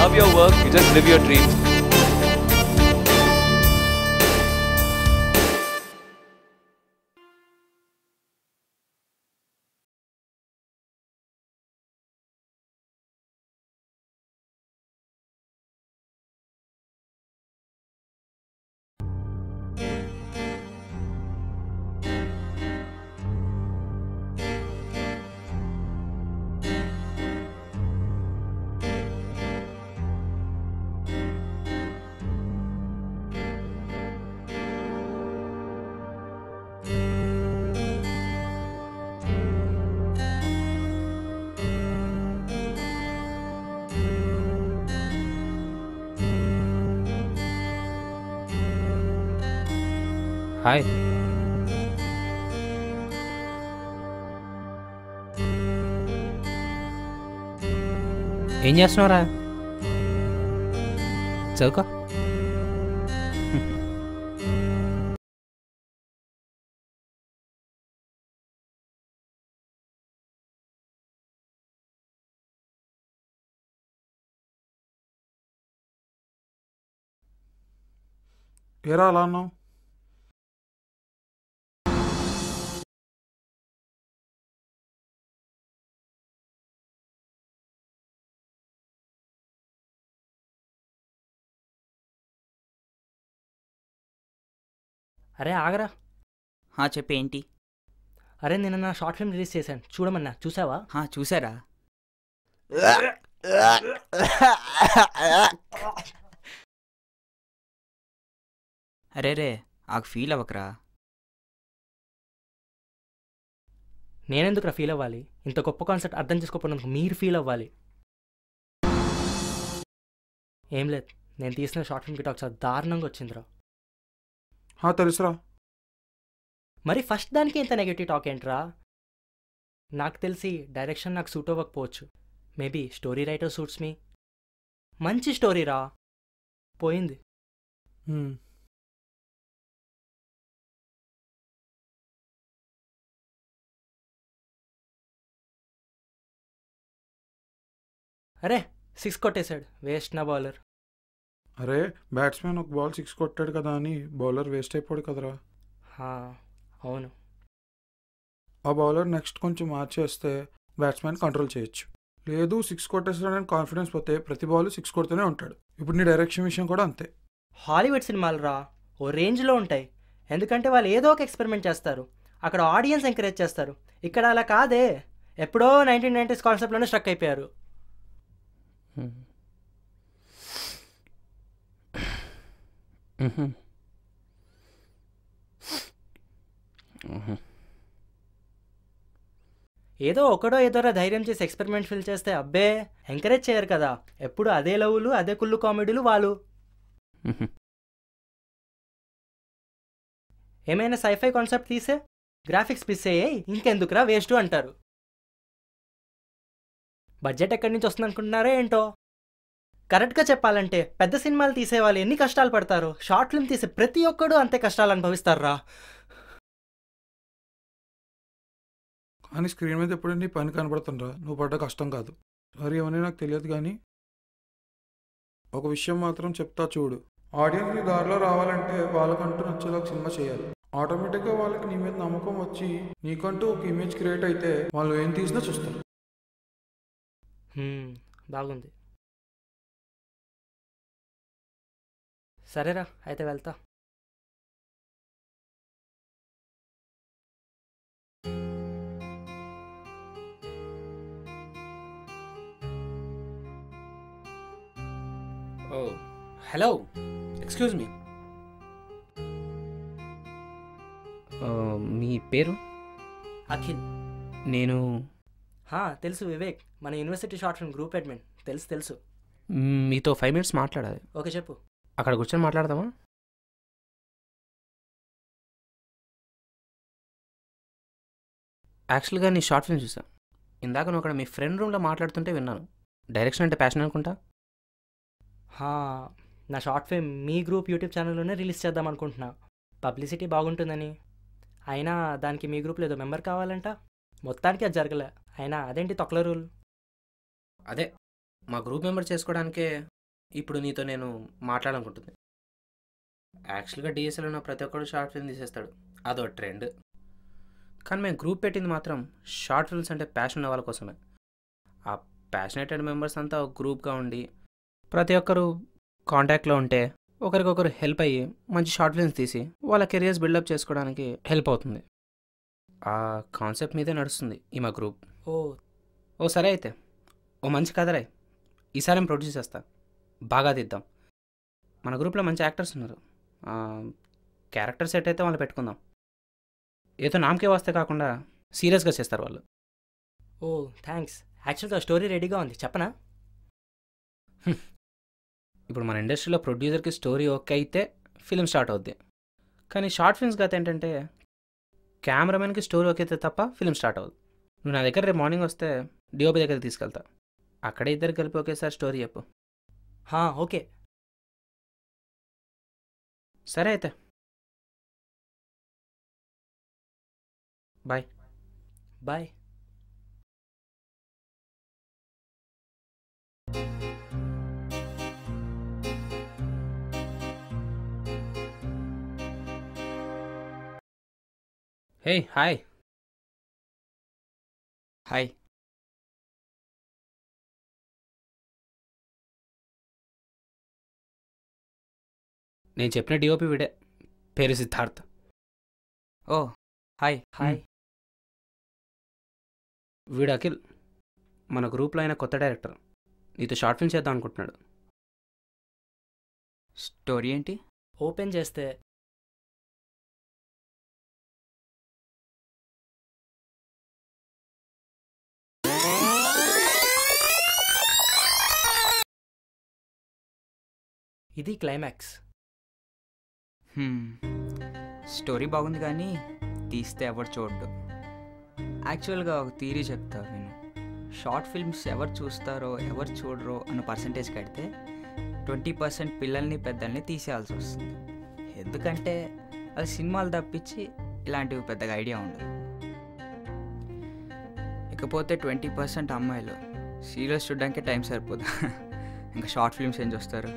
love your work, you just live your dreams. Hi. ఏం చేస్తున్నావురా? చదువుకో. ఏరా అలా అన్నావు? అరే ఆగరా. చెప్పు ఏంటి? అరే నేను నా షార్ట్ ఫిల్మ్ రిలీజ్ చేశాను, చూడమన్నా. చూసావా? చూసారా? అరే రే ఆకు ఫీల్ అవ్వకరా. నేనెందుకురా ఫీల్ అవ్వాలి? ఇంత గొప్ప కాన్సెప్ట్ అర్థం చేసుకోకపోయినందుకు మీరు ఫీల్ అవ్వాలి. ఏం లేదు, నేను తీసిన షార్ట్ ఫిల్మ్కి టాక్ చాలా దారుణంగా వచ్చిందిరా. తెలుసురా. మరి ఫస్ట్ దానికి ఇంత నెగటివ్ టాక్ ఏంట్రా? నాకు తెలిసి డైరెక్షన్ నాకు సూట్ అవ్వకపోవచ్చు. Maybe story writer suits me. మంచి స్టోరీరా, పోయింది. అరే 6 కొట్టేశాడు, వేస్ట్ నా బౌలర్. అరే బ్యాట్స్మెన్ ఒక బాల్ 6 కొట్టాడు కదా అని బౌలర్ వేస్ట్ అయిపోడు కదరా. అవును. ఆ బౌలర్ నెక్స్ట్ కొంచెం మార్చేస్తే బ్యాట్స్మెన్ కంట్రోల్ చేయొచ్చు. లేదు 6 కొట్టేస్తాడని కాన్ఫిడెన్స్ పోతే ప్రతి బాల్ 6 కొడుతూనే ఉంటాడు. ఇప్పుడు నీ డైరెక్షన్ విషయం కూడా అంతే. హాలీవుడ్ సినిమాలు రా ఓ రేంజ్లో ఉంటాయి, ఎందుకంటే వాళ్ళు ఏదో ఒక ఎక్స్పెరిమెంట్ చేస్తారు, అక్కడ ఆడియన్స్ ఎంకరేజ్ చేస్తారు. ఇక్కడ అలా కాదే, ఎప్పుడో 1990s కాన్సెప్ట్లోనే స్ట్రక్ అయిపోయారు. ఏదో ఒకడో ఏదోరా ధైర్యం చేసి ఎక్స్పెరిమెంట్ ఫిల్ చేస్తే అబ్బే ఎంకరేజ్ చేయరు కదా. ఎప్పుడు అదే లవ్లు, అదే కుళ్ళు కామెడీలు వాళ్ళు. ఏమైనా సైఫై కాన్సెప్ట్ తీసే గ్రాఫిక్స్ పిస్ అయ్యాయి, ఇంకెందుకురా వేస్ట్ అంటారు. బడ్జెట్ ఎక్కడి నుంచి వస్తుంది అనుకుంటున్నారా ఏంటో? కరెక్ట్గా చెప్పాలంటే పెద్ద సినిమాలు తీసేవాళ్ళు ఎన్ని కష్టాలు పడతారు, షార్ట్ ఫిల్మ్ తీసే ప్రతి ఒక్కడు అంతే కష్టాలు అనుభవిస్తారా. కానీ స్క్రీన్ మీద ఎప్పుడు నీ పని కనబడుతుండ్రా, నువ్వు పడ్డ కష్టం కాదు. మరి ఏమని నాకు తెలియదు కానీ ఒక విషయం మాత్రం చెప్తా చూడు. ఆడియన్స్ నీ దారిలో రావాలంటే వాళ్ళకంటూ నచ్చేలా ఒక సినిమా చేయాలి. ఆటోమేటిక్గా వాళ్ళకి నీ మీద నమ్మకం వచ్చి నీకంటూ ఒక ఇమేజ్ క్రియేట్ అయితే వాళ్ళు ఏం తీసినా చూస్తారు. బాగుంది. సరేరా అయితే వెళ్తా. Hello, excuse me. మీ పేరు? అఖిల్. నేను తెలుసు, వివేక్, మన university short film group admin. తెలుసు. మీతో 5 minutes మాట్లాడాలి. ఓకే చెప్పు. అక్కడ కూర్చొని మాట్లాడదామా? యాక్చువల్గా నీ షార్ట్ ఫిల్మ్ చూసా. ఇందాక నువ్వు అక్కడ మీ ఫ్రెండ్ రూమ్లో మాట్లాడుతుంటే విన్నాను. డైరెక్షన్ అంటే ప్యాషన్ అనుకుంటా. నా షార్ట్ ఫిల్మ్ మీ గ్రూప్ యూట్యూబ్ ఛానల్లోనే రిలీజ్ చేద్దాం అనుకుంటున్నా. పబ్లిసిటీ బాగుంటుందని. అయినా దానికి మీ గ్రూప్లో ఏదో మెంబర్ కావాలంట. మొత్తానికి అది జరగలే. అయినా అదేంటి తొక్కల రూల్? అదే మా గ్రూప్ మెంబర్ చేసుకోవడానికే ఇప్పుడు నీతో నేను మాట్లాడాలనుకుంటుంది. యాక్చువల్గా డిఎస్ఎల్ ఉన్న ప్రతి ఒక్కరు షార్ట్ ఫిల్మ్ తీసేస్తాడు, అదో ట్రెండ్. కానీ మేము గ్రూప్ పెట్టింది మాత్రం షార్ట్ ఫిల్మ్స్ అంటే ప్యాషన్ ఉన్న వాళ్ళ కోసమే. ఆ ప్యాషనేటెడ్ మెంబర్స్ అంతా ఒక గ్రూప్గా ఉండి ప్రతి ఒక్కరు కాంటాక్ట్లో ఉంటే ఒకరికొకరు హెల్ప్ అయ్యి మంచి షార్ట్ ఫిల్మ్స్ తీసి వాళ్ళ కెరియర్స్ బిల్డప్ చేసుకోవడానికి హెల్ప్ అవుతుంది. ఆ కాన్సెప్ట్ మీదే నడుస్తుంది ఈ మా గ్రూప్. ఓ సరే అయితే ఓ మంచి కథరాయి, ఈసారి నేను ప్రొడ్యూస్ చేస్తా, బాగా తీద్దాం. మన గ్రూప్లో మంచి యాక్టర్స్ ఉన్నారు, క్యారెక్టర్ సెట్ అయితే వాళ్ళు పెట్టుకుందాం. ఏదో నామకే వస్తే కాకుండా సీరియస్గా చేస్తారు వాళ్ళు. థ్యాంక్స్. యాక్చువల్గా స్టోరీ రెడీగా ఉంది, చెప్పనా? ఇప్పుడు మన ఇండస్ట్రీలో ప్రొడ్యూసర్కి స్టోరీ ఓకే అయితే ఫిల్మ్ స్టార్ట్ అవుద్ది. కానీ షార్ట్ ఫిల్మ్స్ గత ఏంటంటే కెమెరామెన్కి స్టోరీ ఓకే అయితే తప్ప ఫిల్మ్ స్టార్ట్ అవ్వదు. నువ్వు నా దగ్గర రేపు మార్నింగ్ వస్తే డిఓపి దగ్గర తీసుకెళ్తా, అక్కడే ఇద్దరు కలిపి ఒకేసారి స్టోరీ చెప్పు. ఓకే. సరే అయితే bye. Bye. Hey hi. Hi. నేను చెప్పిన డిఓపి వీడే, పేరు సిద్ధార్థ్. ఓ హాయ్. హాయ్. వీడు అఖిల్, మన గ్రూప్లో అయిన కొత్త డైరెక్టర్. నీతో షార్ట్ ఫిల్మ్ చేద్దాం అనుకుంటున్నాడు. స్టోరీ ఏంటి? ఓపెన్ చేస్తే ఇది క్లైమాక్స్. స్టోరీ బాగుంది కానీ తీస్తే ఎవరు చూడ్డు. యాక్చువల్గా ఒక థియరీ చెప్తా విను. షార్ట్ ఫిల్మ్స్ ఎవరు చూస్తారో ఎవరు చూడరో అన్న పర్సంటేజ్ కడితే 20% పిల్లల్ని పెద్దల్ని తీసేయాల్సి వస్తుంది. ఎందుకంటే అది సినిమాలు తప్పించి ఇలాంటివి పెద్దగా ఐడియా ఉండదు. ఇకపోతే 20% అమ్మాయిలు సీరియల్స్ చూడడానికి టైం సరిపోదు, ఇంకా షార్ట్ ఫిల్మ్స్ ఏం చూస్తారు.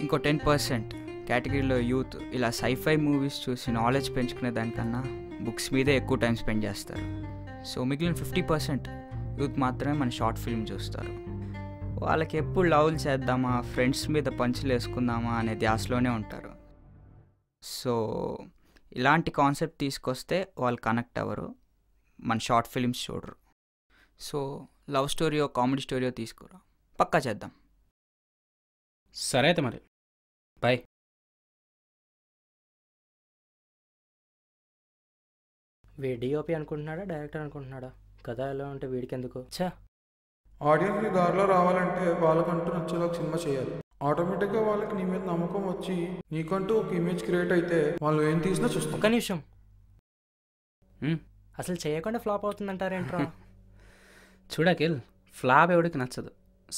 ఇంకో 10% కేటగిరీలో యూత్ ఇలా సైఫై మూవీస్ చూసి నాలెడ్జ్ పెంచుకునే దానికన్నా బుక్స్ మీదే ఎక్కువ టైం స్పెండ్ చేస్తారు. సో మిగిలిన 50% యూత్ మాత్రమే మన షార్ట్ ఫిల్మ్ చూస్తారు. వాళ్ళకి ఎప్పుడు లవ్లు చేద్దామా, ఫ్రెండ్స్ మీద పంచులు వేసుకుందామా అనే ధ్యాసలోనే ఉంటారు. సో ఇలాంటి కాన్సెప్ట్ తీసుకొస్తే వాళ్ళు కనెక్ట్ అవ్వరు, మన షార్ట్ ఫిల్మ్స్ చూడరు. సో లవ్ స్టోరీయో కామెడీ స్టోరీయో తీసుకోరా, పక్కా చేద్దాం. సరే అయితే మరి బాయ్. వీడు డిఓపి అనుకుంటున్నాడా డైరెక్టర్ అనుకుంటున్నాడా? కథ ఎలా ఉంటే వీడికి ఎందుకు? ఆడియన్స్కి దారిలో రావాలంటే వాళ్ళకంటూ నచ్చేలా ఒక సినిమా చేయాలి. ఆటోమేటిక్గా వాళ్ళకి నీ మీద నమ్మకం వచ్చి నీకంటూ ఒక ఇమేజ్ క్రియేట్ అయితే వాళ్ళు ఏం తీసినా చూస్తాం. ఒక్క నిమిషం, అసలు చేయకుండా ఫ్లాప్ అవుతుందంటారేంట్రా? చూడకిల్, ఫ్లాప్ ఎవడికి నచ్చదు,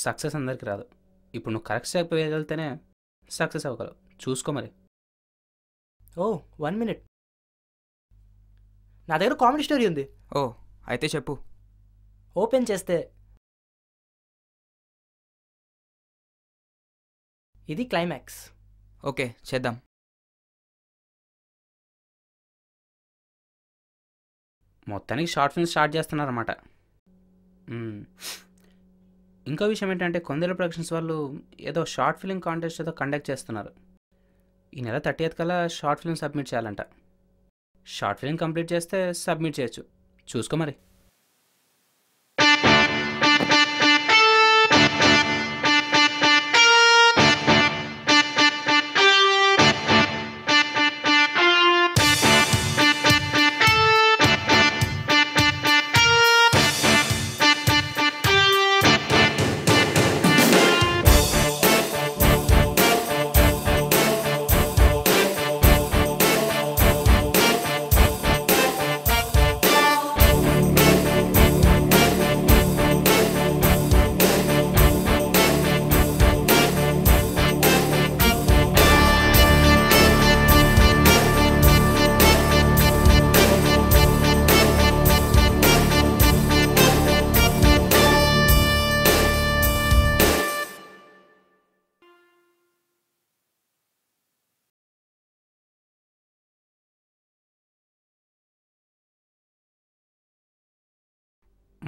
సక్సెస్ అందరికి రాదు. ఇప్పుడు నువ్వు కరెక్ట్ స్టెప్ వేయగలితేనే సక్సెస్ అవ్వగలవు, చూసుకో మరి. 1 minute, నా దగ్గర కామెడీ స్టోరీ ఉంది. అయితే చెప్పు. ఓపెన్ చేస్తే ఇది క్లైమాక్స్. ఓకే చేద్దాం. మొత్తానికి షార్ట్ ఫిల్మ్ స్టార్ట్ చేస్తున్నారన్నమాట. ఇంకో విషయం ఏంటంటే కొందరు ప్రొడక్షన్స్ వాళ్ళు ఏదో షార్ట్ ఫిల్మ్ కాంటెస్ట్ ఏదో కండక్ట్ చేస్తున్నారు. ఈ నెల 30th కల్లా షార్ట్ ఫిల్మ్ సబ్మిట్ చేయాలంట. షార్ట్ ఫిల్మ్ కంప్లీట్ చేస్తే సబ్మిట్ చేయొచ్చు, చూసుకో మరి.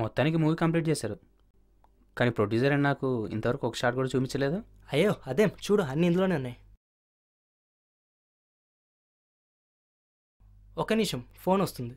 మొత్తానికి మూవీ కంప్లీట్ చేశారు, కానీ ప్రొడ్యూసర్ అని నాకు ఇంతవరకు ఒక షాట్ కూడా చూపించలేదు. అయ్యో అదేం చూడు, అన్నీ ఇందులోనే ఉన్నాయి. ఒక నిమిషం, ఫోన్ వస్తుంది.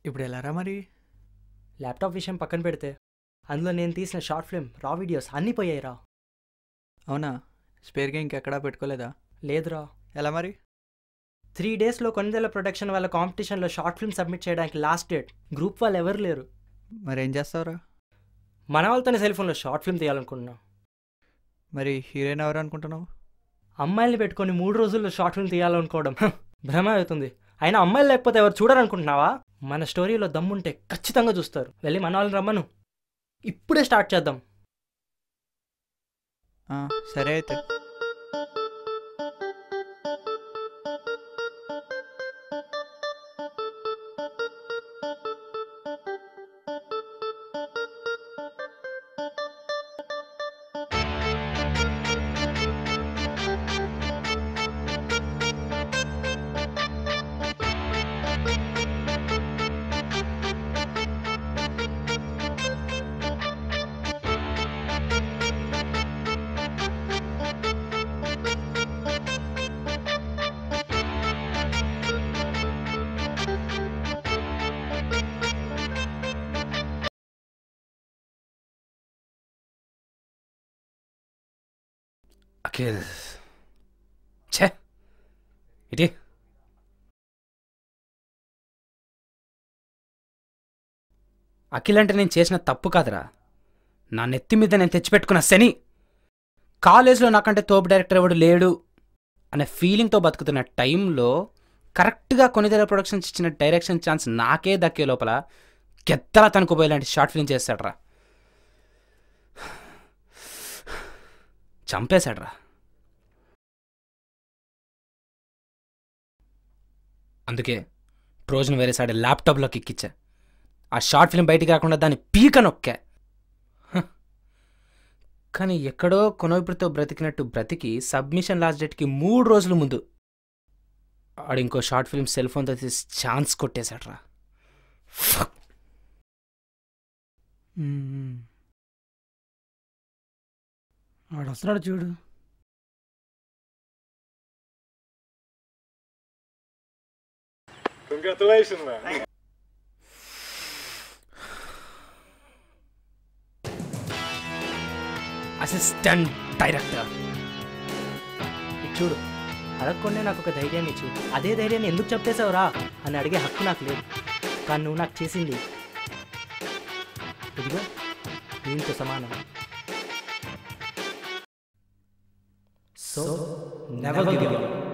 ఇప్పుడు ఎలారా మరి? ల్యాప్టాప్ విషయం పక్కన పెడితే అందులో నేను తీసిన షార్ట్ ఫిల్మ్, రా వీడియోస్ అన్నీ పోయాయిరా. అవునా? స్పేర్గా ఇంకెక్కడా పెట్టుకోలేదా? లేదురా. ఎలా మరి? 3 డేస్లో కొన్నిదెల ప్రొడక్షన్ వాళ్ళ కాంపిటీషన్లో షార్ట్ ఫిల్మ్ సబ్మిట్ చేయడానికి లాస్ట్ డేట్. గ్రూప్ వాళ్ళు ఎవరు లేరు. మరి ఏం చేస్తావురా? మన వాళ్ళతోనే సెల్ ఫోన్లో షార్ట్ ఫిల్మ్ తీయాలనుకుంటున్నా. మరి హీరోయిన్ ఎవరు అనుకుంటున్నావు? అమ్మాయిల్ని పెట్టుకొని 3 రోజుల్లో షార్ట్ ఫిల్మ్ తీయాలనుకోవడం భ్రమ అవుతుంది. అయినా అమ్మాయిలు లేకపోతే ఎవరు చూడాలనుకుంటున్నావా? మన స్టోరీలో దమ్ముంటే ఖచ్చితంగా చూస్తారు. వెళ్ళి మన వాళ్ళని రమ్మను, ఇప్పుడే స్టార్ట్ చేద్దాం. సరే అయితే. అఖిల్, ఛే ఇటీ. అఖిల్ అంటే నేను చేసిన తప్పు కాదురా, నా నెత్తి మీద నేను తెచ్చిపెట్టుకున్న శని. కాలేజ్లో నాకంటే తోపు డైరెక్టర్ ఎవడు లేడు అనే ఫీలింగ్తో బతుకుతున్న టైంలో కరెక్ట్గా కొన్నిదెల ప్రొడక్షన్స్ ఇచ్చిన డైరెక్షన్ ఛాన్స్ నాకే దక్కే లోపల గెత్తలా తనుకోపోయేలాంటి షార్ట్ ఫిల్మ్ చేస్తాడ్రా. చంపేశాడ్రా. అందుకే ట్రోజన్ వేరే సైడ్ ల్యాప్టాప్లోకి ఎక్కిచ్చా. ఆ షార్ట్ ఫిల్మ్ బయటికి రాకుండా దాన్ని పీక నొక్కా. కానీ ఎక్కడో కొనవిపురితో బ్రతికినట్టు బ్రతికి సబ్మిషన్ లాస్ట్ డేట్కి 3 రోజుల ముందు ఆడు ఇంకో షార్ట్ ఫిల్మ్ సెల్ ఫోన్తో తీసి ఛాన్స్ కొట్టేశాడ్రా. వాడు వస్తున్నాడు చూడు. అసిస్టెంట్ డైరెక్టర్ చూడు, అడగకుండా నాకు ఒక ధైర్యాన్ని ఇచ్చు. అదే ధైర్యాన్ని ఎందుకు చెప్పేశావురా అని అడిగే హక్కు నాకు లేదు. కానీ నువ్వు నాకు చేసింది ఇదిగో దీంతో సమానం. So never give up.